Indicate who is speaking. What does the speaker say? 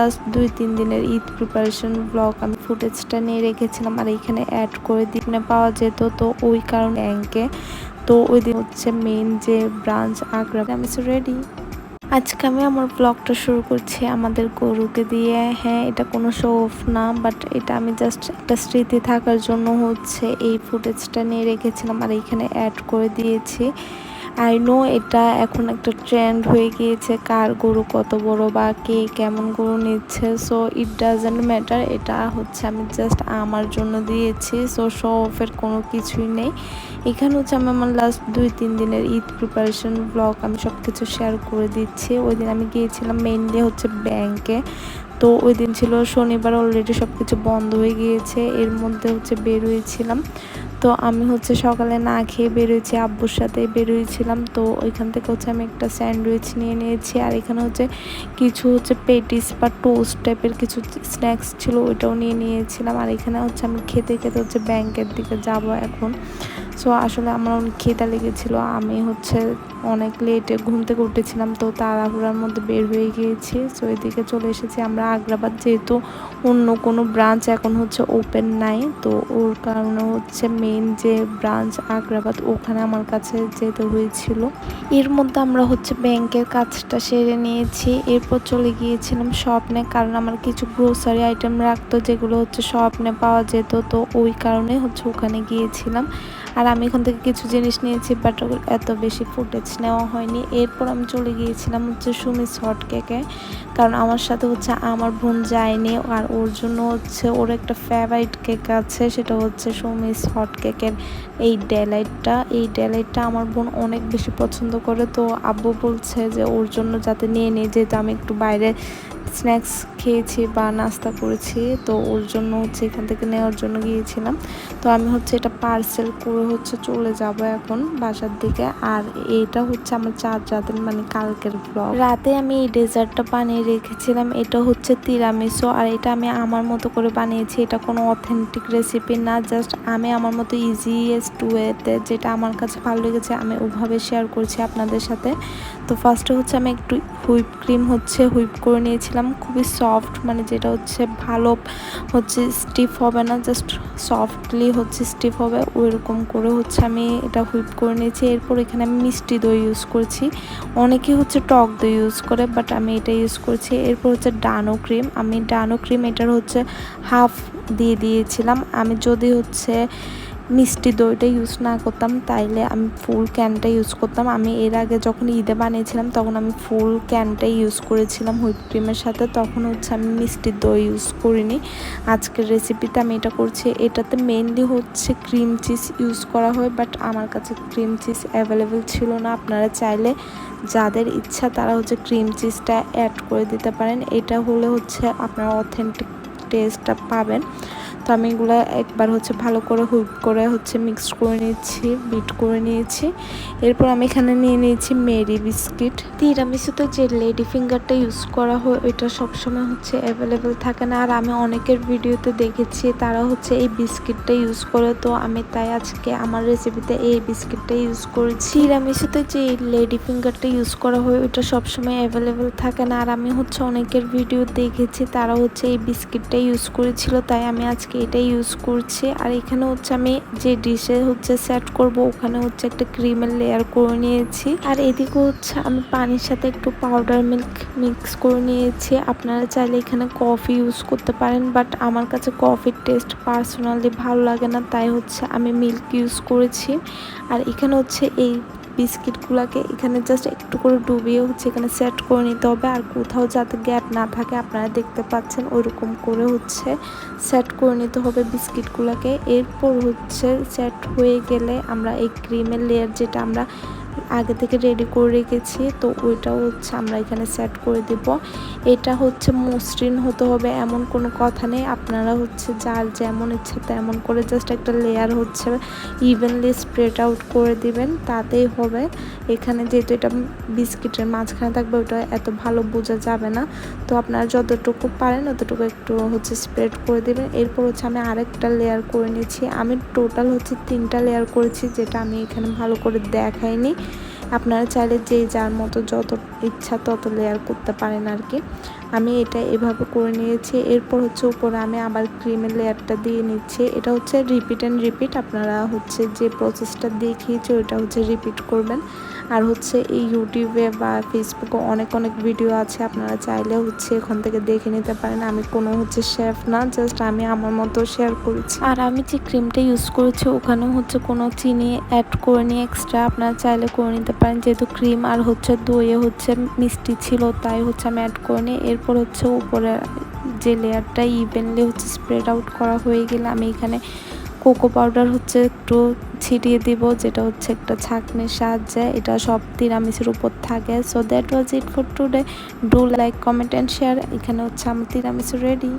Speaker 1: Last 2-3 দিনের Eid preparation blog আমি ফুটেজটা নিয়ে রেখেছিলাম আর এখানে অ্যাড করে দিয়ে পাওয়া যেত, তো ওই কারণে ব্যাংকে তো ওই দিন হচ্ছে মেইন যে ব্রাঞ্চ আগ্রা। আমি রেডি। আজকে আমি আমার ব্লগটা শুরু করছি আমাদের গরুকে দিয়ে। হ্যাঁ, এটা কোনো শো অফ না, বাট এটা আমি জাস্ট একটা স্মৃতি থাকার জন্য হচ্ছে এই ফুটেজটা নিয়ে রেখেছিলাম আর এখানে অ্যাড করে দিয়েছি। আই নো এটা এখন একটা ট্রেন্ড হয়ে গিয়েছে, কার গরু কত বড় বা কে কেমন গরু নিচ্ছে, সো ইট ডাজেন্ট ম্যাটার। এটা হচ্ছে আমি জাস্ট আমার জন্য দিয়েছি, সো শো অফের কোনো কিছুই নেই এখানে। হচ্ছে আমি আমার লাস্ট 2-3 দিনের ঈদ প্রিপারেশন ব্লগ আমি সব কিছু শেয়ার করে দিচ্ছি। ওই দিন আমি গিয়েছিলাম মেইনলি হচ্ছে ব্যাংকে, তো ওই দিন ছিল শনিবার, অলরেডি সব কিছু বন্ধ হয়ে গিয়েছে। এর মধ্যে হচ্ছে বের হয়েছিলাম, তো আমি হচ্ছে সকালে না খেয়ে বেরোয়েছি, আব্বুর সাথে বেরোয়েছিলাম। তো ওইখান থেকে হচ্ছে আমি একটা স্যান্ডউইচ নিয়ে নিয়েছি আর এখানে হচ্ছে কিছু হচ্ছে পেটিস বা টোস্ট টাইপের কিছু স্ন্যাক্স ছিল, ওইটাও নিয়ে নিয়েছিলাম। আর এখানে হচ্ছে আমি খেতে খেতে হচ্ছে ব্যাংকের দিকে যাব এখন। সো আসলে আমার অনেক খিদা লেগেছিলো, আমি হচ্ছে অনেক লেটে ঘুম থেকে উঠেছিলাম, তো তাড়াহুড়ার মধ্যে বের হয়ে গিয়েছি। সো এদিকে চলে এসেছি আমরা আগ্রাবাদ, যেহেতু অন্য কোনো ব্রাঞ্চ এখন হচ্ছে ওপেন নাই, তো ওর কারণে হচ্ছে মেইন যে ব্রাঞ্চ আগ্রাবাদ ওখানে আমার কাছে যেতে হয়েছিল। এর মধ্যে আমরা হচ্ছে ব্যাংকের কাজটা সেরে নিয়েছি, এরপর চলে গিয়েছিলাম স্বপ্নে, কারণ আমার কিছু গ্রোসারি আইটেম রাখতো যেগুলো হচ্ছে স্বপ্নে পাওয়া যেত, তো ওই কারণে হচ্ছে ওখানে গিয়েছিলাম। আর আমি এখান থেকে কিছু জিনিস নিয়েছি, বাট এত বেশি ফুটেজ নেওয়া হয়নি। এরপর আমি চলে গিয়েছিলাম হচ্ছে সুমিস হট কেকে, কারণ আমার সাথে হচ্ছে আমার বোন যায়নি, আর ওর জন্য হচ্ছে ওর একটা ফেভারিট কেক আছে, সেটা হচ্ছে সুমিস হট কেকের এই ডেলাইটটা আমার বোন অনেক বেশি পছন্দ করে। তো আব্বু বলছে যে ওর জন্য যাতে নিয়ে নিই, যেহেতু আমি একটু বাইরে স্ন্যাক্স খেয়েছি বা নাস্তা করেছি, তো ওর জন্য হচ্ছে এখান থেকে নেওয়ার জন্য গিয়েছিলাম। তো আমি হচ্ছে এটা পার্সেল করে হচ্ছে চলে যাব এখন বাসার দিকে। আর এটা হচ্ছে আমার 4 রাতের মানে কালকের ব্লগ। রাতে আমি এই ডেজার্টটা বানিয়ে রেখেছিলাম, এটা হচ্ছে তিরামিসু, আর এটা আমি আমার মতো করে বানিয়েছি। এটা কোনো অথেন্টিক রেসিপি না, জাস্ট আমি আমার মতো ইজিয়েস্ট ওয়েতে যেটা আমার কাছে ভালো লেগেছে আমি ওভাবে শেয়ার করছি আপনাদের সাথে। তো ফার্স্টে হচ্ছে আমি একটু হুইপ ক্রিম হচ্ছে হুইপ করে নিয়েছিলাম, খুবই সফট, মানে যেটা হচ্ছে ভালো হচ্ছে স্টিফ হবে না, জাস্ট সফটলি হচ্ছে স্টিফ হবে, ওইরকম করে হচ্ছে আমি এটা হুইপ করে নিয়েছি। এরপর এখানে আমি মিষ্টি দই ইউজ করছি, অনেকে হচ্ছে টক দই ইউজ করে, বাট আমি এটা ইউজ করছি। এরপর হচ্ছে ডানো ক্রিম এটার হচ্ছে হাফ দিয়ে দিয়েছিলাম। আমি যদি হচ্ছে মিষ্টি দইটা ইউজ না করতাম তাইলে আমি ফুল ক্যানটা ইউজ করতাম। আমি এর আগে যখন ঈদে বানিয়েছিলাম তখন আমি ফুল ক্যানটাই ইউজ করেছিলাম হুইপ ক্রিমের সাথে, তখন হচ্ছে আমি মিষ্টি দই ইউজ করিনি। আজকের রেসিপিতে আমি এটা করছি, এটাতে মেইনলি হচ্ছে ক্রিম চিজ ইউজ করা হয়, বাট আমার কাছে ক্রিম চিজ অ্যাভেলেবেল ছিল না। আপনারা চাইলে যাদের ইচ্ছা তারা হচ্ছে ক্রিম চিজটা অ্যাড করে দিতে পারেন, এটা হলে হচ্ছে আপনারা অথেন্টিক টেস্টটা পাবেন। তো আমি এগুলো একবার হচ্ছে ভালো করে হুইপ করে হচ্ছে মিক্স করে নিয়েছি, বিট করে নিয়েছি। এরপর আমি এখানে নিয়ে নিয়েছি মেরি বিস্কিট। তিরামিসুতে যে লেডি ফিঙ্গারটা ইউজ করা হয় ওইটা সবসময় হচ্ছে অ্যাভেলেবেল থাকে না, আর আমি অনেকের ভিডিওতে দেখেছি তারা হচ্ছে এই বিস্কিটটা ইউজ করে, তো আমি তাই আজকে আমার রেসিপিতে এই বিস্কিটটা ইউজ করেছি। তিরামিসুতে যে লেডি ফিঙ্গারটা ইউজ করা হয় ওইটা সবসময় অ্যাভেলেবেল থাকে না, আর আমি হচ্ছে অনেকের ভিডিও দেখেছি তারা হচ্ছে এই বিস্কিটটা ইউজ করেছিল, তাই আমি আজকে এটাই ইউজ করছি। আর এখানে হচ্ছে আমি যে ডিশে হচ্ছে সেট করব ওখানে হচ্ছে একটা ক্রিমের লেয়ার করে নিয়েছি, আর এদিকে হচ্ছে আমি পানির সাথে একটু পাউডার মিল্ক মিক্স করে নিয়েছি। আপনারা চাইলে এখানে কফি ইউজ করতে পারেন, বাট আমার কাছে কফির টেস্ট পার্সোনালি ভালো লাগে না, তাই হচ্ছে আমি মিল্ক ইউজ করেছি। আর এখানে হচ্ছে এই বিস্কিটগুলোকে এখানে জাস্ট একটু করে ডুবিয়ে হচ্ছে এখানে সেট করে নিতে হবে, আর কোথাও যাতে গ্যাপ না থাকে আপনারা দেখতে পাচ্ছেন ওইরকম করে হচ্ছে সেট করে নিতে হবে বিস্কিটগুলোকে। এরপর হচ্ছে সেট হয়ে গেলে আমরা এই ক্রিমের লেয়ার যেটা আমরা আগে থেকে রেডি করে রেখেছি, তো ওইটাও হচ্ছে আমরা এখানে সেট করে দেব। এটা হচ্ছে মসৃণ হতে হবে এমন কোনো কথা নেই, আপনারা হচ্ছে যার যেমন ইচ্ছা তেমন করে জাস্ট একটা লেয়ার হচ্ছে ইভেনলি স্প্রেড আউট করে দিবেন, তাতেই হবে। এখানে যেহেতু এটা বিস্কিটের মাঝখানে থাকবে ওটা এত ভালো বোঝা যাবে না, তো আপনারা যতটুকু পারেন ততটুকু একটু হচ্ছে স্প্রেড করে দেবেন। এরপর হচ্ছে আমি আরেকটা লেয়ার করে নিয়েছি, আমি টোটাল হচ্ছে 3টা লেয়ার করেছি, যেটা আমি এখানে ভালো করে দেখাইনি। আপনারা চাইলে যে যার মতো যত ইচ্ছা তত লেয়ার করতে পারেন আর কি। আমি এটা এভাবে করে নিয়েছি। এরপর হচ্ছে উপরে আমি আবার ক্রিমের লেয়ারটা দিয়ে নিচ্ছি। এটা হচ্ছে রিপিট অ্যান্ড রিপিট, আপনারা হচ্ছে যে প্রসেসটা দেখিয়েছি ওইটা হচ্ছে রিপিট করবেন। আর হচ্ছে এই ইউটিউবে বা ফেসবুকে অনেক অনেক ভিডিও আছে, আপনারা চাইলে হচ্ছে এখান থেকে দেখে নিতে পারেন। আমি কোনো হচ্ছে শেফ না, জাস্ট আমি আমার মতো শেয়ার করেছি। আর আমি যে ক্রিমটা ইউজ করেছি ওখানে হচ্ছে কোনো চিনি অ্যাড করে নিয়ে এক্সট্রা আপনারা চাইলে করে নিতে পারেন, যেহেতু ক্রিম আর হচ্ছে দইয়ে হচ্ছে মিষ্টি ছিল তাই হচ্ছে আমি অ্যাড করে নিই। এরপর হচ্ছে উপরে যে লেয়ারটা ইভেনলি হচ্ছে স্প্রেড আউট করা হয়ে গেলে আমি এখানে কোকো পাউডার হচ্ছে একটু ছিটিয়ে দিব, যেটা হচ্ছে একটা ছাঁকনির সাহায্যে। এটা সব তিরামিসের উপর থাকে। So that was it for today. Do like, comment and share. এখানে হচ্ছে আমার তিরামিসু রেডি।